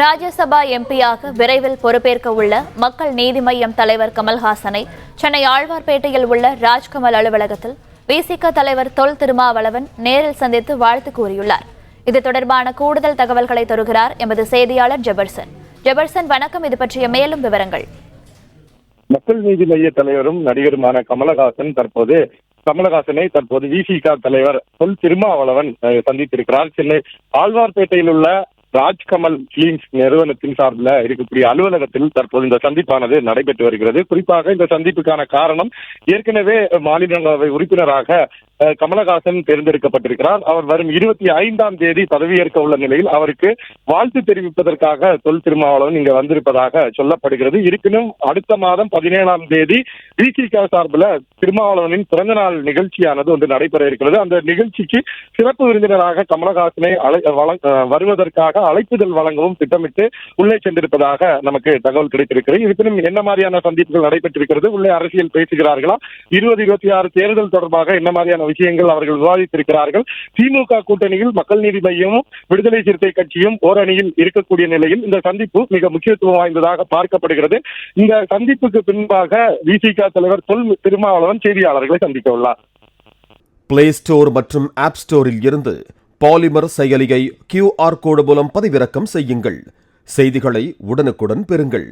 ராஜ்யசபா எம்பியாக விரைவில் பொறுப்பேற்க உள்ள மக்கள் நீதி மய்யம் தலைவர் கமல்ஹாசனை சென்னை ஆழ்வார்பேட்டையில் உள்ள ராஜ்கமல் அலுவலகத்தில் விசிக தலைவர் தொல் திருமாவளவன் நேரில் சந்தித்து வாழ்த்து கூறியுள்ளார். இது தொடர்பான கூடுதல் தகவல்களை தருகிறார் எமது செய்தியாளர் ஜெபர்சன். ஜெபர்சன், வணக்கம். இது பற்றிய மேலும் விவரங்கள். மக்கள் நீதி மய்ய தலைவரும் நடிகருமான கமலஹாசனை தற்போது விசிக தலைவர் தொல் திருமாவளவன் சந்தித்திருக்கிறார். சென்னை ஆழ்வார்பேட்டையில் உள்ள ராஜ்கமல் பிலிம்ஸ் நிறுவனத்தின் சார்பில் இருக்கக்கூடிய அலுவலகத்தில் தற்போது இந்த சந்திப்பானது நடைபெற்று வருகிறது. குறிப்பாக இந்த சந்திப்புக்கான காரணம், ஏற்கனவே மாநிலங்களவை உறுப்பினராக கமலஹாசன் தேர்ந்தெடுக்கப்பட்டிருக்கிறார். அவர் வரும் 25ஆம் தேதி பதவியேற்க உள்ள நிலையில் அவருக்கு வாழ்த்து தெரிவிப்பதற்காக தொல் திருமாவளவன் இங்கு வந்திருப்பதாக சொல்லப்படுகிறது. இருப்பினும் அடுத்த மாதம் 17ஆம் தேதி விசிக சார்பில் திருமாவளவனின் பிறந்தநாள் நிகழ்ச்சியானது ஒன்று நடைபெற இருக்கிறது. அந்த நிகழ்ச்சிக்கு சிறப்பு விருந்தினராக கமலஹாசனை வருவதற்காக அழைப்புதல் வழங்கவும் திட்டமிட்டு உள்ளே சென்றிருப்பதாக நமக்கு தகவல் கிடைத்திருக்கிறது. இருப்பினும் என்ன மாதிரியான சந்திப்புகள் நடைபெற்றிருக்கிறது, உள்ளே அரசியல் பேசுகிறார்களா, 2026 தேர்தல் தொடர்பாக என்ன மாதிரியான விஷயங்கள் அவர்கள் விவாதித்திருக்கிறார்கள், திமுக கூட்டணியில் மக்கள் நீதி மய்யமும் விடுதலை சிறுத்தை கட்சியும் ஓரணியில் இருக்கக்கூடிய நிலையில் இந்த சந்திப்பு மிக முக்கியத்துவம் வாய்ந்ததாக பார்க்கப்படுகிறது. இந்த சந்திப்புக்கு பின்பாக விசிக தலைவர் தொல் திருமாவளவன் செய்தியாளர்களை சந்திக்க உள்ளார். பிளே ஸ்டோர் மற்றும் ஆப் ஸ்டோரில் இருந்து பாலிமர் செயலியை QR கோடு மூலம் பதிவிறக்கம் செய்யுங்கள். செய்திகளை உடனுக்குடன் பெறுங்கள்.